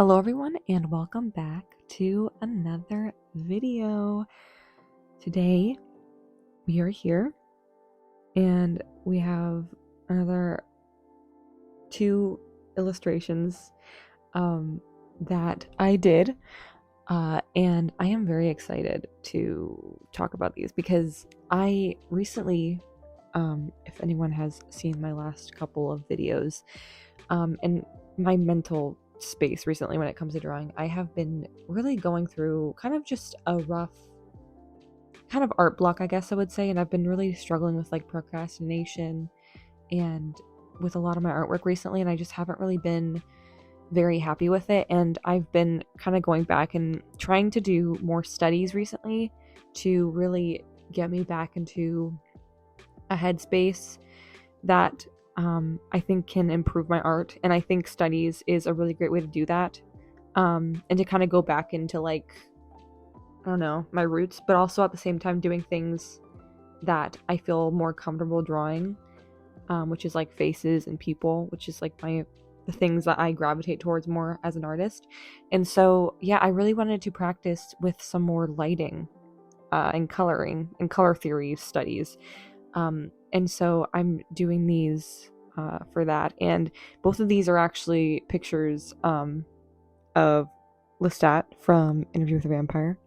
Hello everyone and welcome back to another video. Today we are here and we have another two illustrations that I did and I am very excited to talk about these because I recently, if anyone has seen my last couple of videos, and my mental space recently when it comes to drawing, I have been really going through kind of just a rough kind of art block, I guess I would say, and I've been really struggling with like procrastination and with a lot of my artwork recently, and I just haven't really been very happy with it. And I've been kind of going back and trying to do more studies recently to really get me back into a headspace that I think can improve my art. And I think studies is a really great way to do that. And to kind of go back into like, I don't know, my roots, but also at the same time doing things that I feel more comfortable drawing, which is like faces and people, which is like the things that I gravitate towards more as an artist. And so, yeah, I really wanted to practice with some more lighting and coloring and color theory studies. And so I'm doing these for that. And both of these are actually pictures of Lestat from Interview with a Vampire,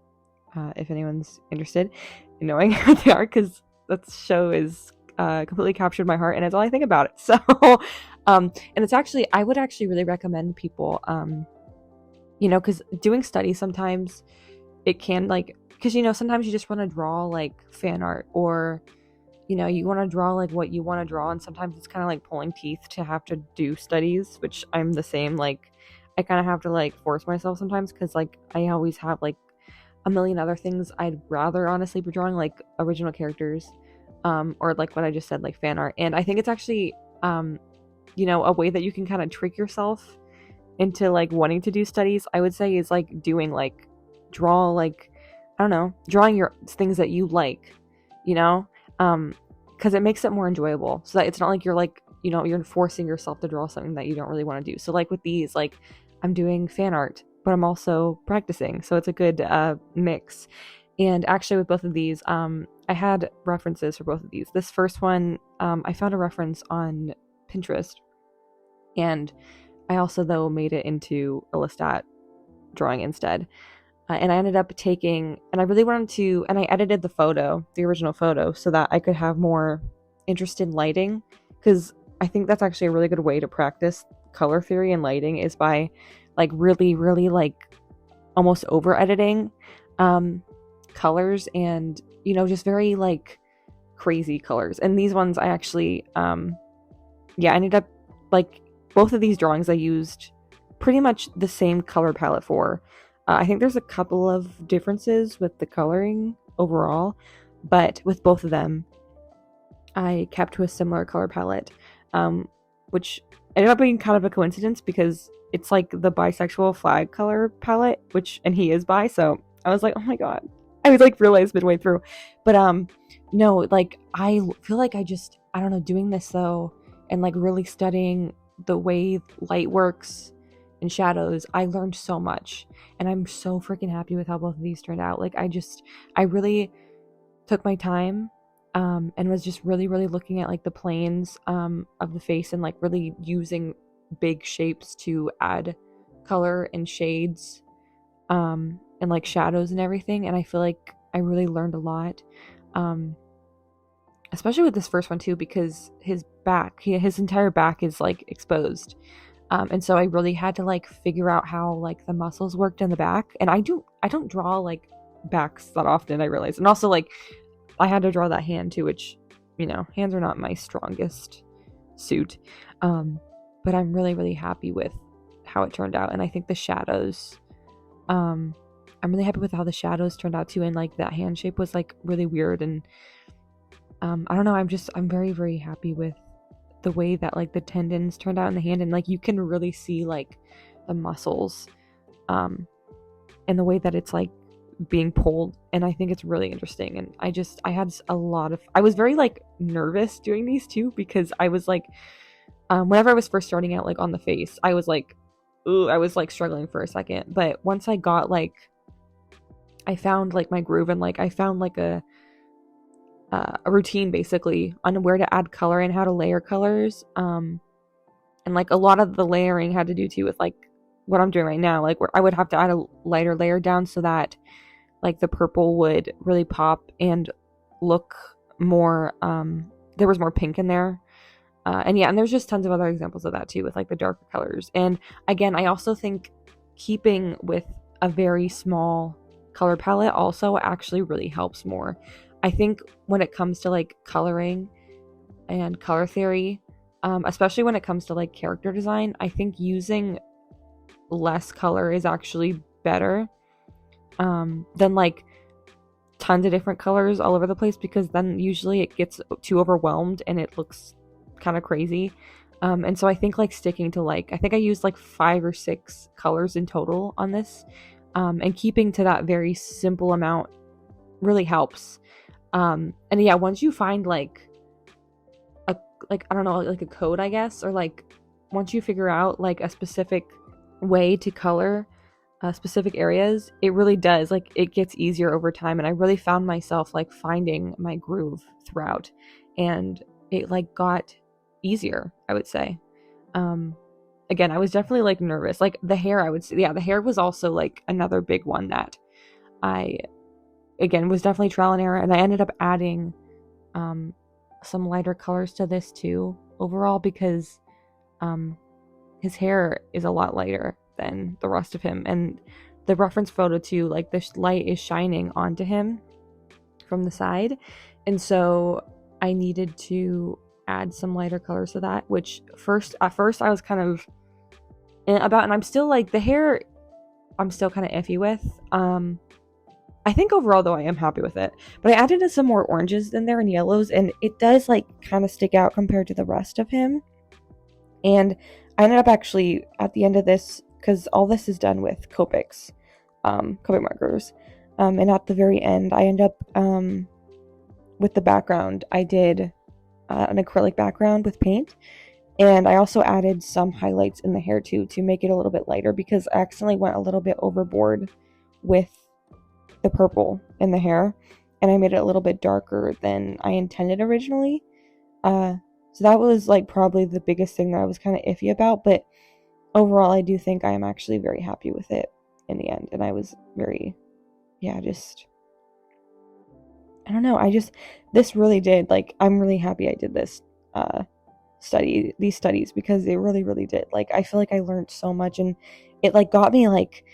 if anyone's interested in knowing who they are, because that show is completely captured my heart and it's all I think about it. So, and it's actually, I would actually really recommend people, because doing studies sometimes it can like, because sometimes you just want to draw like fan art, or you want to draw like what you want to draw, and sometimes it's kind of like pulling teeth to have to do studies, which I'm the same. Like I kind of have to like force myself sometimes, because like I always have like a million other things I'd rather honestly be drawing, like original characters, or like what I just said, like fan art. And I think it's actually a way that you can kind of trick yourself into like wanting to do studies, I would say, is like doing like drawing your things that you like, because it makes it more enjoyable, so that it's not like you're like you're forcing yourself to draw something that you don't really want to do. So like with these, like I'm doing fan art, but I'm also practicing, so it's a good mix. And actually with both of these, I had references for both of these. This first one, I found a reference on Pinterest, and I also though made it into a Lestat drawing instead. And I ended up taking, and I really wanted to, and I edited the original photo, so that I could have more interest in lighting, because I think that's actually a really good way to practice color theory and lighting, is by like really, really like almost over editing colors, and just very like crazy colors. And these ones I actually, I ended up like both of these drawings I used pretty much the same color palette for. I think there's a couple of differences with the coloring overall, but with both of them, I kept to a similar color palette, which ended up being kind of a coincidence, because it's like the bisexual flag color palette, and he is bi, so I was like, oh my god. I was like realized midway through. But no, like I feel like I don't know, doing this though, and like really studying the way light works and shadows, I learned so much, and I'm so freaking happy with how both of these turned out. Like I really took my time, and was just really, really looking at like the planes of the face, and like really using big shapes to add color and shades, and like shadows and everything. And I feel like I really learned a lot, especially with this first one too, because his entire back is like exposed. And so I really had to like figure out how like the muscles worked in the back. And I don't draw like backs that often, I realized. And also like I had to draw that hand too, which, hands are not my strongest suit. But I'm really, really happy with how it turned out. And I think the shadows, I'm really happy with how the shadows turned out too. And like that hand shape was like really weird. And I don't know, I'm very, very happy with the way that like the tendons turned out in the hand, and like you can really see like the muscles, and the way that it's like being pulled. And I think it's really interesting. And I was very like nervous doing these too, because I was like, whenever I was first starting out like on the face, I was like I was like struggling for a second. But once I got like, I found like my groove, and like I found like a routine basically on where to add color and how to layer colors. And like a lot of the layering had to do too with like what I'm doing right now, like where I would have to add a lighter layer down so that like the purple would really pop and look more, there was more pink in there. And yeah, and there's just tons of other examples of that too with like the darker colors. And again, I also think keeping with a very small color palette also actually really helps more. I think when it comes to like coloring and color theory, especially when it comes to like character design, I think using less color is actually better than like tons of different colors all over the place, because then usually it gets too overwhelmed and it looks kind of crazy. And so I think like sticking to like, I think I used like 5 or 6 colors in total on this, and keeping to that very simple amount really helps. And yeah, once you find like a, like, I don't know, like a code, I guess, or like once you figure out like a specific way to color specific areas, it really does, like, it gets easier over time. And I really found myself like finding my groove throughout, and it like got easier, I would say. Again, I was definitely like nervous, like the hair, I would say, yeah, the hair was also like another big one that I, again, was definitely trial and error. And I ended up adding some lighter colors to this too overall, because his hair is a lot lighter than the rest of him, and the reference photo too, like the light is shining onto him from the side, and so I needed to add some lighter colors to that, which at first I was kind of about, and I'm still like, the hair I'm still kind of iffy with. I think overall though I am happy with it, but I added in some more oranges in there and yellows, and it does like kind of stick out compared to the rest of him. And I ended up actually at the end of this, because all this is done with Copics, Copic markers, and at the very end I end up with the background, I did an acrylic background with paint, and I also added some highlights in the hair too to make it a little bit lighter, because I accidentally went a little bit overboard with the purple in the hair, and I made it a little bit darker than I intended originally. So that was like probably the biggest thing that I was kind of iffy about, but overall I do think I am actually very happy with it in the end. And I was very, yeah, just, I don't know, this really did, like, I'm really happy I did this these studies, because it really, really did, like, I feel like I learned so much, and it like got me like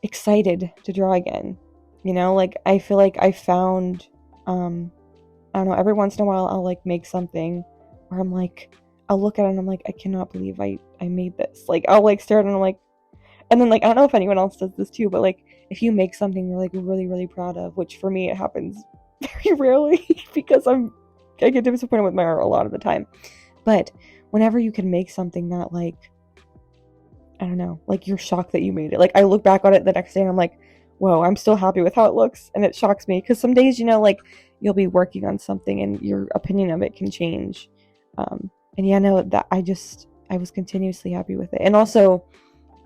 excited to draw again, you know, like I feel like I found, I don't know, every once in a while I'll like make something where I'm like, I'll look at it and I'm like, I cannot believe I made this. Like, I'll like stare at it and I'm like, and then like, I don't know if anyone else does this too, but like, if you make something you're like really, really proud of, which for me it happens very rarely because I get disappointed with my art a lot of the time. But whenever you can make something that like, I don't know, like you're shocked that you made it. Like, I look back on it the next day and I'm like, whoa, I'm still happy with how it looks. And it shocks me, because some days, you know, like you'll be working on something and your opinion of it can change. And yeah, no, that I was continuously happy with it. And also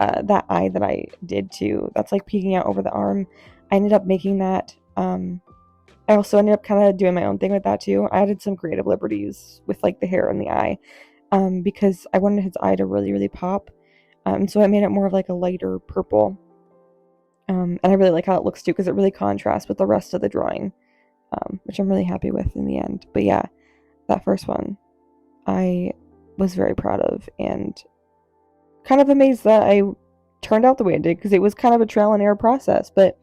that eye that I did too, that's like peeking out over the arm, I ended up making that. I also ended up kind of doing my own thing with that too. I added some creative liberties with like the hair and the eye, because I wanted his eye to really, really pop. So I made it more of like a lighter purple. And I really like how it looks too, because it really contrasts with the rest of the drawing, which I'm really happy with in the end. But yeah, that first one I was very proud of, and kind of amazed that I turned out the way it did, because it was kind of a trial and error process, but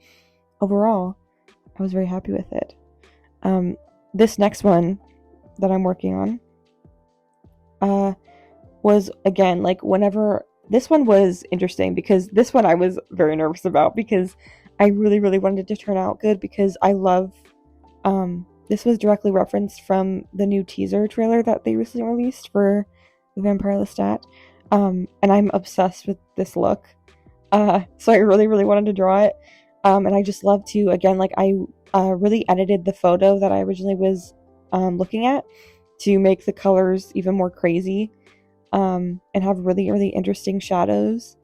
overall I was very happy with it. This next one that I'm working on was, again, like, whenever this one was interesting, because this one I was very nervous about, because I really, really wanted it to turn out good, because I love, this was directly referenced from the new teaser trailer that they recently released for the Vampire Lestat, and I'm obsessed with this look, so I really, really wanted to draw it, and I just love to, again, like, I really edited the photo that I originally was looking at to make the colors even more crazy, and have really, really interesting shadows.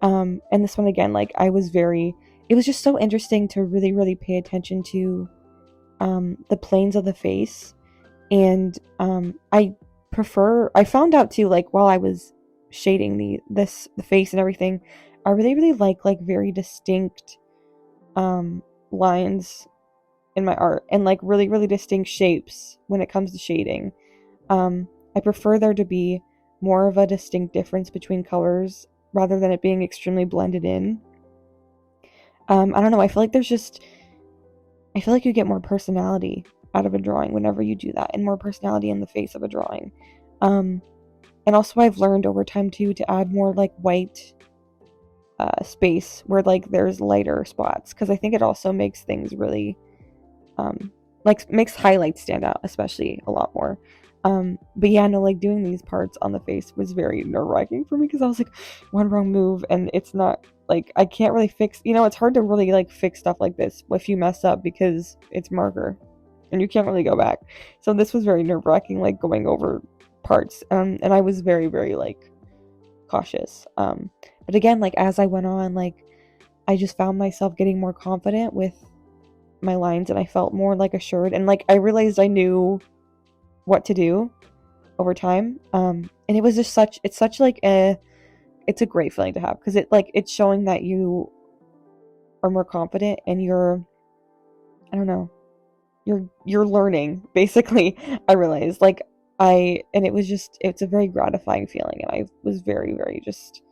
And this one again, like it was just so interesting to really, really pay attention to the planes of the face. And I found out too, like while I was shading the face and everything, I really, really like very distinct lines in my art, and like really, really distinct shapes when it comes to shading. I prefer there to be more of a distinct difference between colors rather than it being extremely blended in. I don't know, I feel like you get more personality out of a drawing whenever you do that, and more personality in the face of a drawing. And also I've learned over time too to add more like white space where like there's lighter spots, because I think it also makes things really like makes highlights stand out especially a lot more. But yeah, no, like doing these parts on the face was very nerve-wracking for me, because I was like, one wrong move and it's not like, I can't really fix, it's hard to really like fix stuff like this if you mess up, because it's marker and you can't really go back. So this was very nerve-wracking, like going over parts, and I was very, very like cautious. But again, like as I went on, like I just found myself getting more confident with my lines, and I felt more like assured, and like I realized I knew what to do over time. And it was just it's a great feeling to have, because it's showing that you are more confident, and I don't know, you're learning basically. I realized it's a very gratifying feeling, and I was very, very just,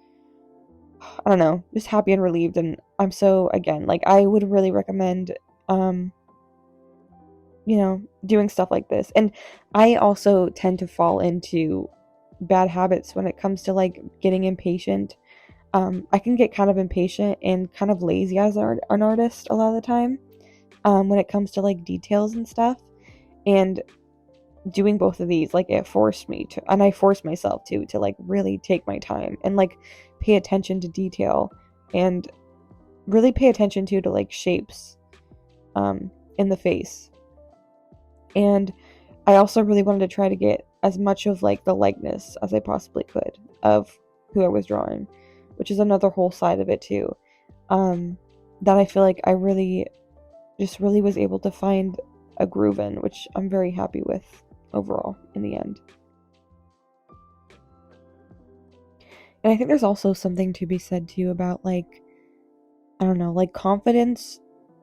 I don't know, just happy and relieved. And I'm so, again, like I would really recommend doing stuff like this. And I also tend to fall into bad habits when it comes to like getting impatient. I can get kind of impatient and kind of lazy as an artist a lot of the time, when it comes to like details and stuff. And doing both of these, like it forced me to, and I forced myself to like really take my time and like pay attention to detail, and really pay attention to like shapes in the face. And I also really wanted to try to get as much of like the likeness as I possibly could of who I was drawing, which is another whole side of it too, that I feel like I really was able to find a groove in, which I'm very happy with overall in the end. And I think there's also something to be said too about like, I don't know, like confidence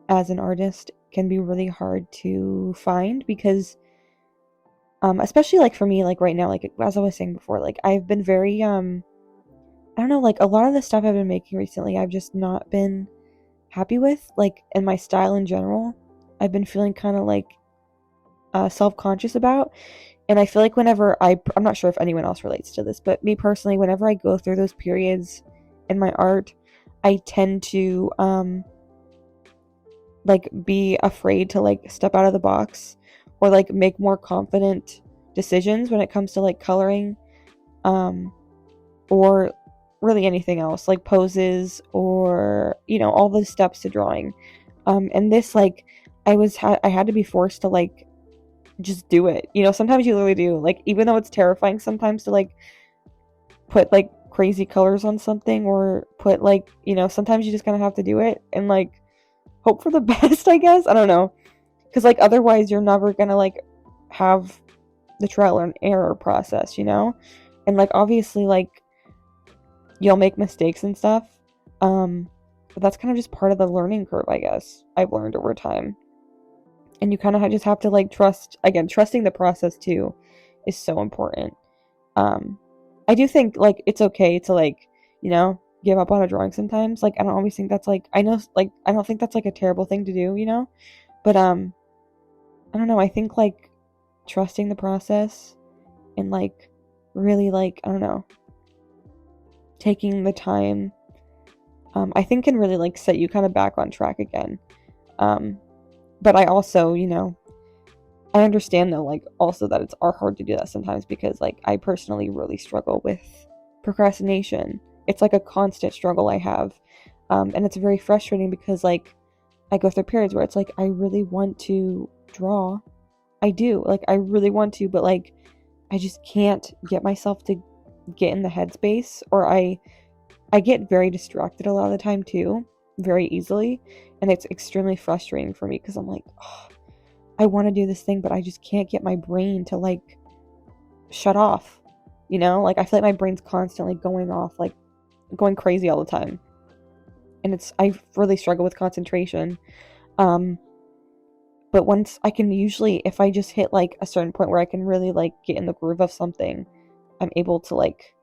as an artist can be really hard to find, because especially like for me, like right now, like as I was saying before, like I've been very I don't know, like a lot of the stuff I've been making recently I've just not been happy with, like in my style in general. I've been feeling kind of like self-conscious about. And I feel like whenever I'm not sure if anyone else relates to this, but me personally, whenever I go through those periods in my art, I tend to like be afraid to like step out of the box, or like make more confident decisions when it comes to like coloring, or really anything else, like poses, or all the steps to drawing. And this, like I had to be forced to like just do it. Sometimes you literally do, like, even though it's terrifying sometimes to like put like crazy colors on something, or put like, sometimes you just kind of have to do it and like hope for the best, I guess. I don't know, because like otherwise you're never gonna like have the trial and error process, and like obviously like you'll make mistakes and stuff, but that's kind of just part of the learning curve, I guess. I've learned over time. And you kind of just have to like trusting the process too is so important. I do think like it's okay to like, give up on a drawing sometimes. Like I don't always think that's like, I know, like I don't think that's like a terrible thing to do, but I don't know, I think like trusting the process and like really like, I don't know, taking the time, I think can really like set you kind of back on track again. But I also, I understand though, like also that it's hard to do that sometimes, because like I personally really struggle with procrastination. It's like a constant struggle I have. And it's very frustrating, because like I go through periods where it's like I really want to draw. I do. Like I really want to, but like I just can't get myself to get in the headspace, or I I get very distracted a lot of the time too, very easily, and it's extremely frustrating for me because I'm like, oh, I want to do this thing, but I just can't get my brain to like shut off, you know? Like I feel like my brain's constantly going off, like going crazy all the time. And I really struggle with concentration. Um, but once I can usually, if I just hit like a certain point where I can really like get in the groove of something, I'm able to like,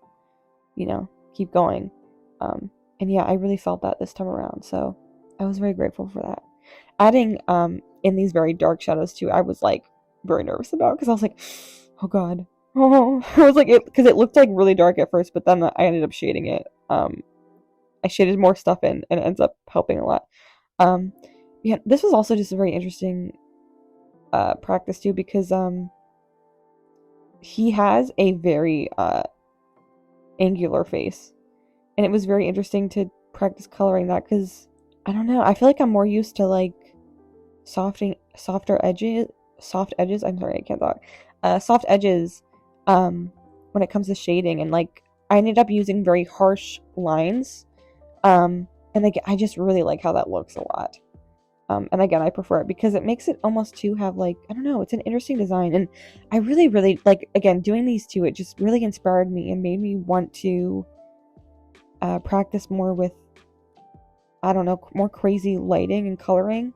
you know, keep going. And yeah, I really felt that this time around. So I was very grateful for that. Adding in these very dark shadows too, I was like very nervous about because I was like, oh god, oh, I was like it because it looked like really dark at first, but then I ended up shading it. I shaded more stuff in, and it ends up helping a lot. Um, yeah, this was also just a very interesting practice too because he has a very angular face, and it was very interesting to practice coloring that because I don't know, I feel like I'm more used to like softer edges, soft edges. I'm sorry, I can't talk. Soft edges when it comes to shading, and like I ended up using very harsh lines. And again, I just really like how that looks a lot. And again, I prefer it because it makes it almost to have like, I don't know, it's an interesting design. And I really, really like, again, doing these two, it just really inspired me and made me want to practice more with, I don't know, more crazy lighting and coloring.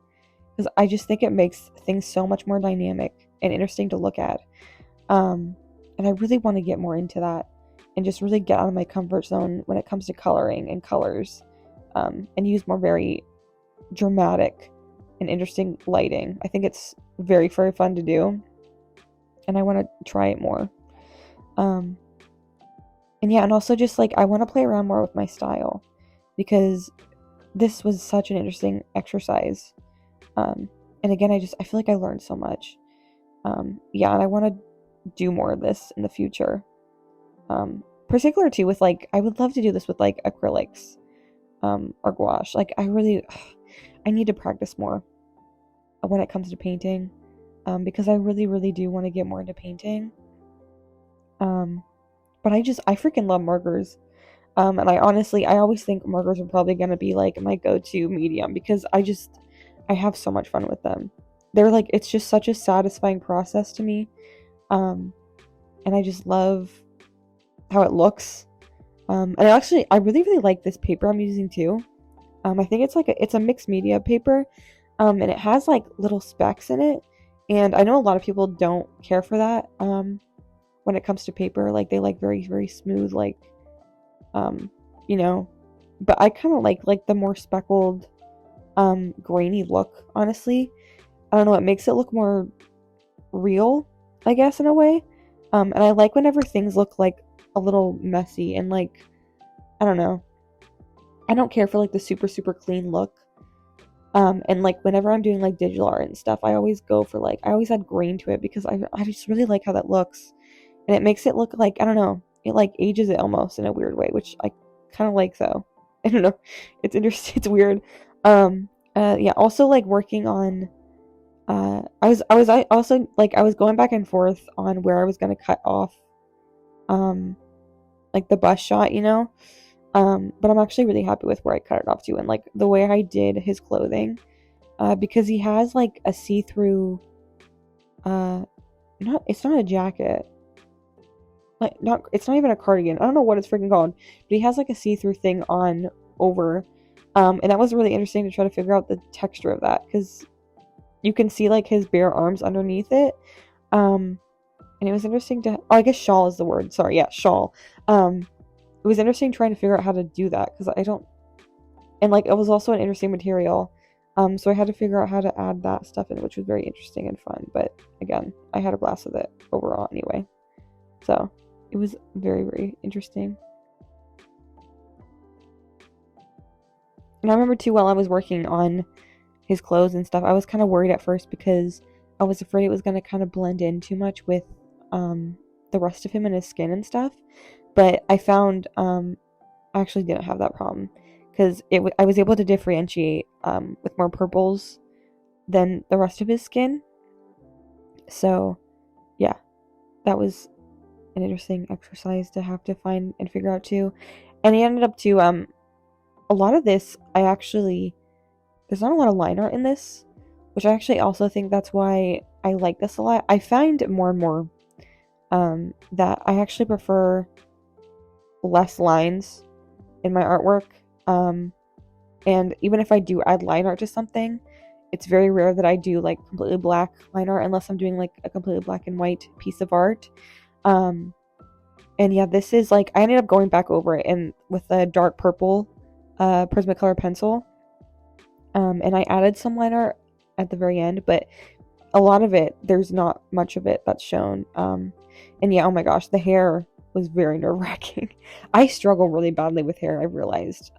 Because I just think it makes things so much more dynamic and interesting to look at. And I really want to get more into that and just really get out of my comfort zone when it comes to coloring and colors, and use more very dramatic and interesting lighting. I think it's very, very fun to do, and I want to try it more. And yeah, and also just like I want to play around more with my style because this was such an interesting exercise. And again, I feel like I learned so much. Yeah, and I want to do more of this in the future. Particular too with like, I would love to do this with like acrylics, or gouache. Like I need to practice more when it comes to painting, because I really, really do want to get more into painting. But I freaking love markers. And I always think markers are probably going to be like my go-to medium because I have so much fun with them. They're like, it's just such a satisfying process to me. And I just love how it looks. And I really, really like this paper I'm using too. I think it's a mixed media paper. And it has like little specks in it. And I know a lot of people don't care for that. When it comes to paper, like they like very, very smooth, like, you know, but I kind of like the more speckled, grainy look, honestly. I don't know, it makes it look more real, I guess, in a way. And I like whenever things look like a little messy and like, I don't know. I don't care for like the super, super clean look. And like whenever I'm doing like digital art and stuff, I always go for like, I always add grain to it because I just really like how that looks. And it makes it look like, I don't know, it like ages it almost in a weird way, which I kind of like though. I don't know. It's interesting. It's weird. Yeah, also like working on, I also like, I was going back and forth on where I was going to cut off, like the bust shot, you know? But I'm actually really happy with where I cut it off to and like the way I did his clothing, because he has like a see-through, it's not a jacket, like it's not even a cardigan. I don't know what it's freaking called, but he has like a see-through thing on over, and that was really interesting to try to figure out the texture of that because you can see like his bare arms underneath it, and it was interesting to. Oh, I guess shawl is the word. Sorry, yeah, shawl. It was interesting trying to figure out how to do that because I don't, and like it was also an interesting material, so I had to figure out how to add that stuff in, which was very interesting and fun. But again, I had a blast with it overall anyway. So it was very, very interesting. And I remember too, while I was working on his clothes and stuff, I was kind of worried at first because I was afraid it was going to kind of blend in too much with the rest of him and his skin and stuff. But I found I actually didn't have that problem because I was able to differentiate with more purples than the rest of his skin. So yeah, that was an interesting exercise to have to find and figure out too. And I ended up to, a lot of this, there's not a lot of line art in this, which I actually also think that's why I like this a lot. I find more and more that I actually prefer less lines in my artwork. And even if I do add line art to something, it's very rare that I do like completely black line art unless I'm doing like a completely black and white piece of art. And yeah, this is like, I ended up going back over it and with a dark purple Prismacolor pencil. And I added some line art at the very end, but a lot of it, there's not much of it that's shown. And yeah, oh my gosh, the hair was very nerve-wracking. I struggle really badly with hair, I realized.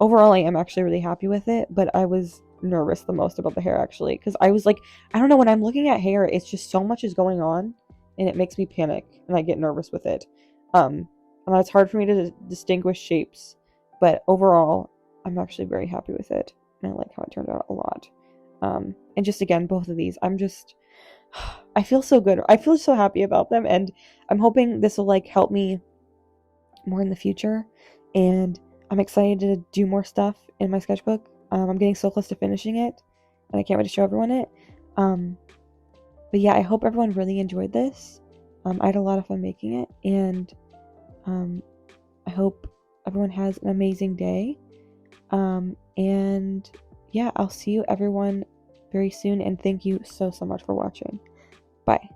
Overall, I am actually really happy with it, but I was nervous the most about the hair, actually, because I was like, I don't know, when I'm looking at hair, it's just so much is going on, and it makes me panic, and I get nervous with it. And it's hard for me to distinguish shapes, but overall, I'm actually very happy with it, and I like how it turned out a lot. And just again, both of these, I feel so good. I feel so happy about them, and I'm hoping this will like help me more in the future, and I'm excited to do more stuff in my sketchbook. I'm getting so close to finishing it, and I can't wait to show everyone it. But yeah, I hope everyone really enjoyed this. I had a lot of fun making it, and I hope everyone has an amazing day. And yeah, I'll see you everyone very soon, and thank you so much for watching. Bye.